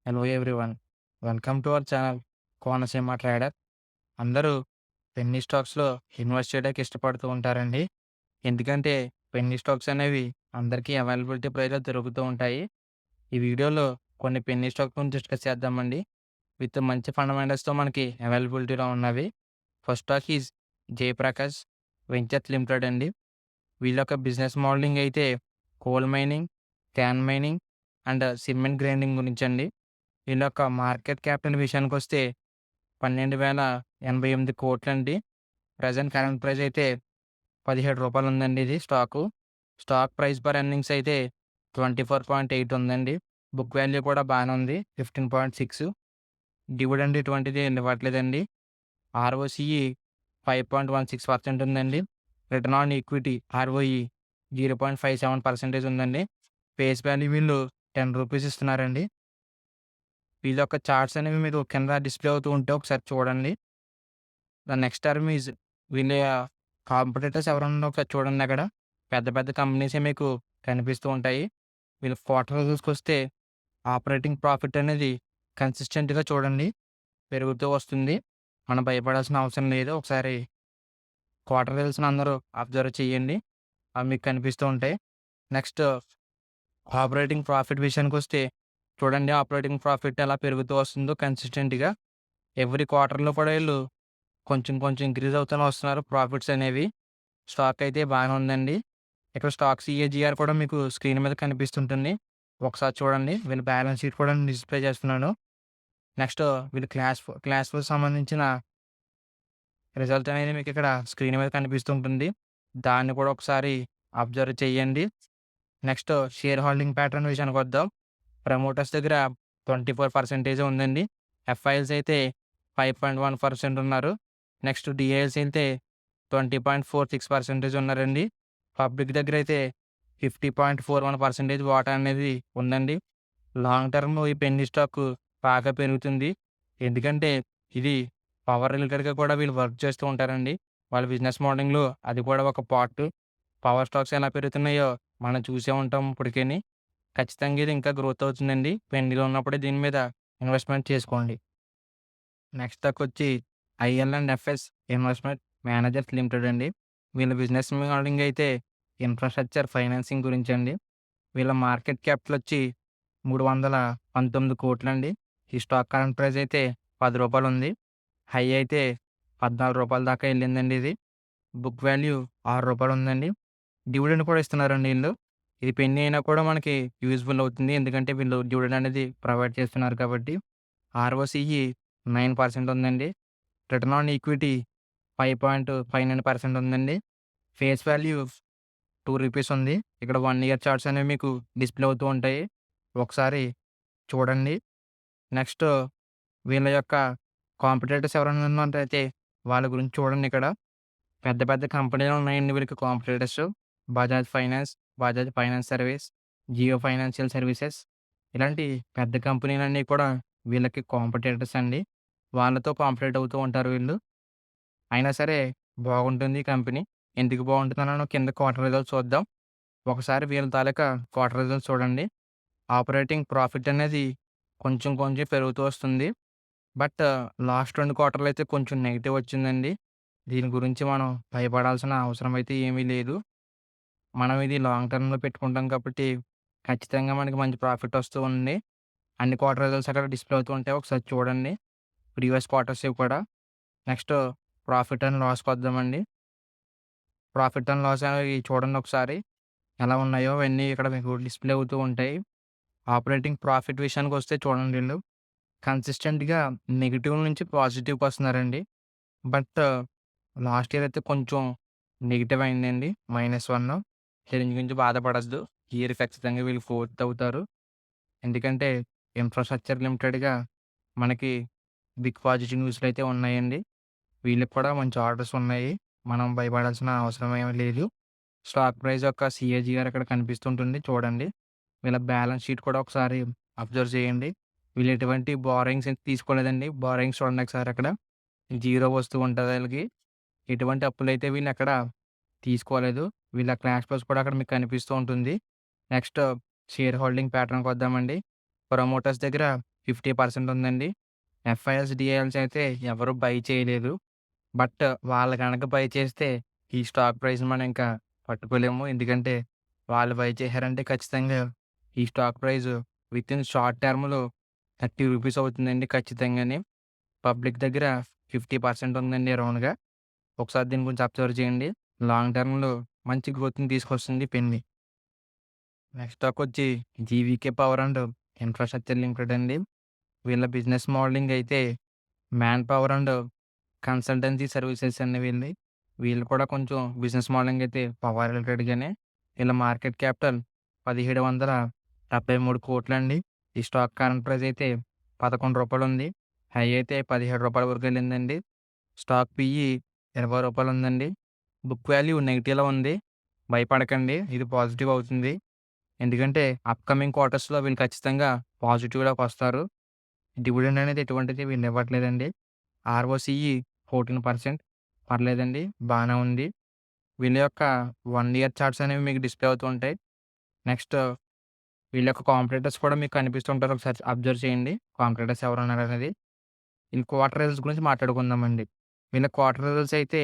Hello everyone. Welcome to our channel Konaseema trader. అందరూ Penney స్టాక్స్‌లో invest చేయడానికి ఇష్టపడుతూ ఉంటారండి. ఎందుకంటే పెన్నీ స్టాక్స్ అనేవి అందరికీ అవైలబిలిటీ ప్రైస్‌లో దొరుకుతూ ఉంటాయి. ఈ వీడియోలో కొన్ని పెన్నీ స్టాక్స్ గురించి డిస్కస్ చేద్దామండి. విత్ మంచి ఫండమెంటల్స్‌తో మనకి అవైలబిలిటీలో ఉన్నవి. First stock is Jayaprakash Ventures Limited అండి. వీళ్ళ యొక్క బిజినెస్ మోడలింగ్ అయితే coal mining, can mining and cement grinding గురించండి. వీళ్ళ యొక్క మార్కెట్ క్యాపిటల్ విషయానికొస్తే రూ. 12,088,00,00,000 ప్రెజెంట్ కరెంట్ ప్రైస్ అయితే రూ. 17 ఉందండి ఇది stock. Stock price per earnings అయితే 24.8 ఉందండి. బుక్ వాల్యూ కూడా బానే ఉంది. 15.6. డివిడెండ్ ఎటువంటిది ఇవ్వట్లేదండి. ఆర్ఓసిఈ 5.16% ఉందండి. రిటర్న్ ఆన్ ఈక్విటీ ఆర్ఓఈ 0.57% ఉందండి. ఫేస్ వాల్యూ వీళ్ళు రూ. 10 ఇస్తున్నారండి. వీళ్ళ యొక్క చార్ట్స్ అనేవి మీరు కింద డిస్‌ప్లే అవుతూ ఉంటే ఒకసారి చూడండి. ద నెక్స్ట్ టర్మ్ ఈజ్ వీళ్ళ కాంపిటీటర్స్ ఎవరున్నారో ఒకసారి చూడండి అక్కడ. పెద్ద పెద్ద కంపెనీసే మీకు కనిపిస్తూ ఉంటాయి. వీళ్ళ క్వార్టర్ రిజల్ట్స్‌కొస్తే ఆపరేటింగ్ ప్రాఫిట్ అనేది కన్సిస్టెంట్‌గా చూడండి పెరుగుతూ వస్తుంది. మనం భయపడాల్సిన అవసరం లేదు. ఒకసారి క్వార్టర్ రిజల్ట్స్‌ని అందరూ అబ్జర్వ్ చేయండి. అవి మీకు కనిపిస్తూ ఉంటాయి. నెక్స్ట్ ఆపరేటింగ్ ప్రాఫిట్ విషయానికొస్తే చూడండి ఆపరేటింగ్ ప్రాఫిట్ ఎలా పెరుగుతూ వస్తుందో కన్సిస్టెంట్‌గా. ఎవ్రీ క్వార్టర్‌లో కూడా ఈళ్ళు కొంచెం కొంచెం ఇంక్రీజ్ అవుతూనే వస్తున్నారు ప్రాఫిట్స్ అనేవి. స్టాక్ అయితే బాగానే ఉందండి. ఇక్కడ స్టాక్ సిఏజీఆర్ కూడా మీకు స్క్రీన్ మీద కనిపిస్తుంటుంది. ఒకసారి చూడండి. వీళ్ళ బ్యాలెన్స్ షీట్ కూడా నేను డిస్‌ప్లే చేస్తున్నాను. నెక్స్ట్ వీళ్ళ క్లాస్ ఫోర్ సంబంధించిన రిజల్ట్ అనేది మీకు ఇక్కడ స్క్రీన్ మీద కనిపిస్తుంటుంది. దాన్ని కూడా ఒకసారి అబ్జర్వ్ చేయండి. నెక్స్ట్ షేర్ హోల్డింగ్ ప్యాటర్న్ విషయానికొద్దాం. ప్రమోటర్స్ దగ్గర 24% ఉందండి. ఎఫ్ఐఎల్స్ అయితే 5.1% ఉన్నారు. నెక్స్ట్ డీఐఎల్స్ అయితే 20.46% ఉన్నారండి. పబ్లిక్ దగ్గర అయితే 50.41% వాటా అనేది ఉందండి. లాంగ్ టర్మ్ ఈ పెన్నీ స్టాక్ బాగా పెరుగుతుంది. ఎందుకంటే ఇది పవర్ రిలేటెడ్‌గా కూడా వీళ్ళు వర్క్ చేస్తూ ఉంటారండి. వాళ్ళ బిజినెస్ మోడలింగ్‌లో అది కూడా ఒక పార్ట్. పవర్ స్టాక్స్ ఎలా పెరుగుతున్నాయో మనం చూసే ఉంటాం ఇప్పటికేని. ఖచ్చితంగా ఇది ఇంకా గ్రోత్ అవుతుందండి. పెండిలో ఉన్నప్పుడే దీని మీద ఇన్వెస్ట్‌మెంట్ చేసుకోండి. నెక్స్ట్ స్టాకొచ్చి ఐఎల్&ఎఫ్ఎస్ ఇన్వెస్ట్‌మెంట్ మేనేజర్స్ లిమిటెడ్ అండి. వీళ్ళ బిజినెస్ మోడలింగ్ అయితే ఇన్‌ఫ్రాస్ట్రక్చర్ ఫైనాన్సింగ్ గురించండి. వీళ్ళ మార్కెట్ క్యాపిటల్ వచ్చి 319,00,00,000 అండి. ఈ స్టాక్ కరెంట్ ప్రైస్ అయితే రూ. 10 ఉంది. హై అయితే రూ. 14 దాకా ఎళ్ళిందండి ఇది. బుక్ వాల్యూ రూ. 6 ఉందండి. డివిడెండ్ కూడా ఇస్తున్నారండి ఈళ్ళు. ఇది పెన్నీ అయినా కూడా మనకి యూజ్‌ఫుల్ అవుతుంది. ఎందుకంటే వీళ్ళు డివిడెండ్ అనేది ప్రొవైడ్ చేస్తున్నారు కాబట్టి. ఆర్ఓసిఈ 9% ఉందండి. రిటర్న్ ఆన్ ఈక్విటీ 5.59% ఉందండి. ఫేస్ వాల్యూ రూ. 2 ఉంది. ఇక్కడ 1 ఇయర్ చార్ట్స్ అనేవి మీకు డిస్‌ప్లే అవుతూ ఉంటాయి. ఒకసారి చూడండి. నెక్స్ట్ వీళ్ళ యొక్క కాంపిటీటర్స్ ఎవరైనా ఉన్నట్టయితే వాళ్ళ గురించి చూడండి ఇక్కడ. పెద్ద పెద్ద కంపెనీలు ఉన్నాయండి వీళ్ళకి competitors. Bajaj finance, Bajaj finance service, Jio financial services ఇలాంటి పెద్ద కంపెనీలన్నీ కూడా వీళ్ళకి కాంపిటీటర్స్ అండి. వాళ్ళతో కాంపిటీట్ అవుతూ ఉంటారు వీళ్ళు. అయినా సరే బాగుంటుంది కంపెనీ. ఎందుకు బాగుంటుందనో కింద క్వార్టర్ రిజల్ట్స్ చూద్దాం. ఒకసారి వీళ్ళ తాలూకా క్వార్టర్ రిజల్ట్స్ చూడండి. ఆపరేటింగ్ ప్రాఫిట్ అనేది కొంచెం కొంచెం పెరుగుతూ వస్తుంది. బట్ లాస్ట్ 2 క్వార్టర్‌లు అయితే కొంచెం నెగెటివ్ వచ్చిందండి. దీని గురించి మనం భయపడాల్సిన అవసరం అయితే ఏమీ లేదు. మనం ఇది లాంగ్ టర్మ్‌లో పెట్టుకుంటాం కాబట్టి ఖచ్చితంగా మనకి మంచి ప్రాఫిట్ వస్తూ ఉంది. అన్ని క్వార్టర్ రిజల్ట్స్ అక్కడ డిస్‌ప్లే అవుతూ ఉంటాయి. ఒకసారి చూడండి. ప్రీవియస్ క్వార్టర్స్‌వి కూడా. నెక్స్ట్ ప్రాఫిట్ అండ్ లాస్‌కొద్దామండి. ప్రాఫిట్ అండ్ లాస్ అవి చూడండి ఒకసారి. ఎలా ఉన్నాయో అవన్నీ ఇక్కడ మీకు డిస్‌ప్లే అవుతూ ఉంటాయి. ఆపరేటింగ్ ప్రాఫిట్ విషయానికొస్తే చూడండి ఈళ్ళు కన్సిస్టెంట్‌గా నెగెటివ్ నుంచి పాజిటివ్‌కొస్తున్నారండి. బట్ లాస్ట్ ఇయర్ అయితే కొంచెం నెగెటివ్ అయిందండి. -1. దీని గురించి బాధపడొద్దు. ఈ ఇయర్ ఖచ్చితంగా వీళ్ళు ఫోర్త్ అవుతారు. ఎందుకంటే ఇన్‌ఫ్రాస్ట్రక్చర్ లిమిటెడ్‌గా మనకి బిగ్ పాజిటివ్ న్యూస్‌లయితే ఉన్నాయండి. వీళ్ళకి కూడా మంచి ఆర్డర్స్ ఉన్నాయి. మనం భయపడాల్సిన అవసరం ఏమి లేదు. స్టాక్ ప్రైస్ యొక్క సీఏజీఆర్ అక్కడ కనిపిస్తుంటుంది చూడండి. వీళ్ళ బ్యాలెన్స్ షీట్ కూడా ఒకసారి అబ్జర్వ్ చేయండి. వీళ్ళు ఎటువంటి బారోయింగ్స్ అయితే తీసుకోలేదండి. బారోయింగ్స్ చూడండి ఒకసారి అక్కడ. జీరో వస్తూ ఉంటది ఆళ్ళకి. ఎటువంటి అప్పులైతే వీళ్ళెక్కడ తీసుకోలేదు. వీళ్ళ క్యాష్ ఫ్లోస్ కూడా అక్కడ మీకు కనిపిస్తూ ఉంటుంది. నెక్స్ట్ షేర్ హోల్డింగ్ ప్యాటర్న్‌కొద్దామండి. ప్రమోటర్స్ దగ్గర 50% ఉందండి. ఎఫ్ఐఎల్స్, డిఐఎల్స్ అయితే ఎవరు బై చేయలేదు. బట్ వాళ్ళు గనక బై చేస్తే ఈ స్టాక్ ప్రైస్‌ని మనం ఇంకా పట్టుకోలేము. ఎందుకంటే వాళ్ళు బై చేశారంటే ఖచ్చితంగా ఈ స్టాక్ ప్రైస్ వితిన్ షార్ట్ టర్మ్‌లో రూ. 30 అవుతుందండి ఖచ్చితంగాని. పబ్లిక్ దగ్గర 50% ఉందండి అరౌండ్‌గా. ఒకసారి దీని గురించి అబ్జర్వ్ చేయండి. లాంగ్ టర్మ్‌లో మంచి గ్రోత్‌ని తీసుకొస్తుంది పెన్ని. నెక్స్ట్ స్టాక్ వచ్చి GVK power and infrastructure limited అండి. వీళ్ళ బిజినెస్ మోడలింగ్ అయితే man power and consultancy services అండి వీళ్ళది. వీళ్ళు కూడా కొంచెం బిజినెస్ మోడలింగ్ అయితే పవర్ రిలేటెడ్‌గానే. వీళ్ళ మార్కెట్ క్యాపిటల్ రూ. 1773,00,00,000 అండి. ఈ స్టాక్ కరెంట్ ప్రైస్ అయితే రూ. 11 ఉంది. హై అయితే రూ. 17 వరకు వెళ్ళిందండి. స్టాక్ పిఈ రూ. 20 ఉందండి. బుక్ వాల్యూ నెగెటివ్‌లో ఉంది. భయపడకండి. ఇది పాజిటివ్ అవుతుంది. ఎందుకంటే అప్‌కమింగ్ క్వార్టర్స్‌లో వీళ్ళు ఖచ్చితంగా పాజిటివ్‌లోకొస్తారు. డివిడెండ్ అనేది ఎటువంటిది వీళ్ళు ఇవ్వట్లేదండి. ఆర్ఓసిఈ 14% పర్లేదండి. బానే ఉంది. వీళ్ళ యొక్క 1 ఇయర్ చార్ట్స్ అనేవి మీకు డిస్‌ప్లే అవుతూ ఉంటాయి. నెక్స్ట్ వీళ్ళ యొక్క కాంపిటీటర్స్ కూడా మీకు కనిపిస్తుంటారు. ఒకసారి అబ్జర్వ్ చేయండి. కాంపిటీటర్స్ ఎవరున్నారనేది. వీళ్ళ క్వార్టర్ రిజల్ట్స్ గురించి మాట్లాడుకుందామండి. వీళ్ళ క్వార్టర్ రిజల్ట్స్ అయితే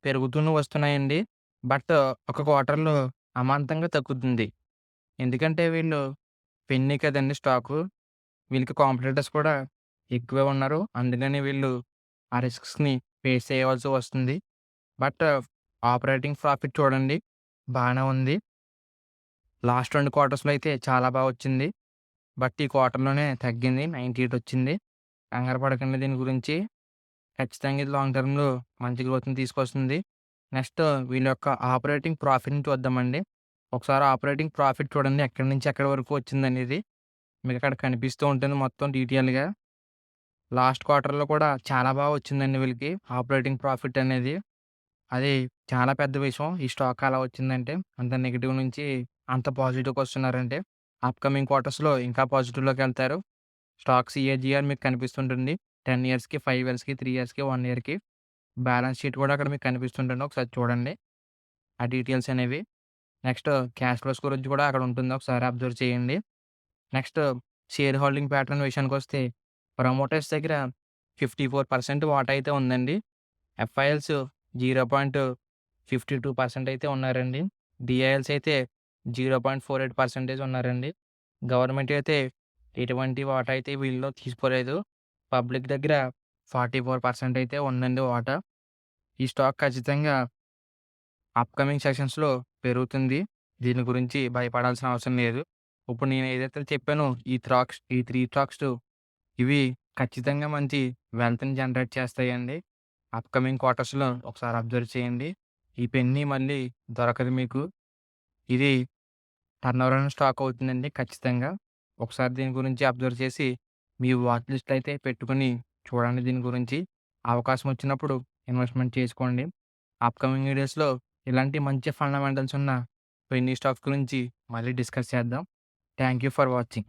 పెరుగుతూనే వస్తున్నాయండి. బట్ ఒక క్వార్టర్‌లో అమాంతంగా తగ్గుతుంది. ఎందుకంటే వీళ్ళు పెన్నీ కదండీ స్టాకు. వీళ్ళకి కాంపిటీటర్స్ కూడా ఎక్కువే ఉన్నారు. అందుకని వీళ్ళు ఆ రిస్క్స్‌ని ఫేస్ చేయవలసి వస్తుంది. బట్ ఆపరేటింగ్ ప్రాఫిట్ చూడండి బానే ఉంది. లాస్ట్ 2 క్వార్టర్స్‌లో అయితే చాలా వచ్చింది. బట్ ఈ క్వార్టర్‌లోనే తగ్గింది. 98 వచ్చింది. కంగారు పడకండి దీని గురించి. ఖచ్చితంగా ఇది లాంగ్ టర్మ్‌లో మంచి గ్రోత్‌ని తీసుకొస్తుంది. నెక్స్ట్ వీళ్ళ యొక్క ఆపరేటింగ్ ప్రాఫిట్‌ని చూద్దామండి. ఒకసారి ఆపరేటింగ్ ప్రాఫిట్ చూడండి ఎక్కడి నుంచి ఎక్కడి వరకు వచ్చిందనేది. మీకక్కడ కనిపిస్తూ ఉంటుంది మొత్తం డీటెయిల్‌గా. లాస్ట్ క్వార్టర్‌లో కూడా చాలా వచ్చిందండి వీళ్ళకి ఆపరేటింగ్ ప్రాఫిట్ అనేది. అది చాలా పెద్ద విషయం. ఈ స్టాక్ అలా వచ్చిందంటే, అంత నెగెటివ్ నుంచి అంత పాజిటివ్‌కొస్తున్నారంటే, అప్‌కమింగ్ క్వార్టర్స్‌లో ఇంకా పాజిటివ్‌లోకెళ్తారు. స్టాక్ సీఏజీఆర్ మీకు కనిపిస్తుంటుంది. 10 ఇయర్స్‌కి, 5 ఇయర్స్‌కి, 3 ఇయర్స్‌కి, 1 ఇయర్‌కి. బ్యాలెన్స్ షీట్ కూడా అక్కడ మీకు కనిపిస్తుంటుంది. ఒకసారి చూడండి. ఆ డీటెయిల్స్ అనేవి. నెక్స్ట్ క్యాష్ ఫ్లోస్ గురించి కూడా అక్కడ ఉంటుంది. ఒకసారి అబ్జర్వ్ చేయండి. నెక్స్ట్ షేర్ హోల్డింగ్ ప్యాటర్న్ విషయానికొస్తే, ప్రమోటర్స్ దగ్గర 54% వాటా అయితే ఉందండి. ఎఫ్ఐఎల్స్ 0.52% అయితే ఉన్నారండి. డిఐఎల్స్ అయితే 0.48% ఉన్నారండి. గవర్నమెంట్ అయితే ఎటువంటి వాటా అయితే వీళ్ళలో తీసుకోలేదు. పబ్లిక్ దగ్గర 44% అయితే ఉందండి వాటా. ఈ స్టాక్ ఖచ్చితంగా అప్‌కమింగ్ సెషన్స్‌లో పెరుగుతుంది. దీని గురించి భయపడాల్సిన అవసరం లేదు. ఇప్పుడు నేను ఏదైతే చెప్పానో ఈ 3 స్టాక్స్ ఇవి ఖచ్చితంగా మంచి వెల్త్‌ని జనరేట్ చేస్తాయండి. అప్‌కమింగ్ క్వార్టర్స్‌లో ఒకసారి అబ్జర్వ్ చేయండి. ఈ పెన్నీ మళ్ళీ దొరకదు మీకు. ఇది టర్నోవర్ అయిన స్టాక్ అవుతుందండి ఖచ్చితంగా. ఒకసారి దీని గురించి అబ్జర్వ్ చేసి, మీ వాచ్ లిస్ట్‌లో అయితే పెట్టుకొని చూడండి దీని గురించి. అవకాశం వచ్చినప్పుడు ఇన్వెస్ట్‌మెంట్ చేసుకోండి. అప్‌కమింగ్ వీడియోస్‌లో ఇలాంటి మంచి ఫండమెంటల్స్ ఉన్న పెన్నీ స్టాక్స్ గురించి మళ్ళీ డిస్కస్ చేద్దాం. Thank you for watching.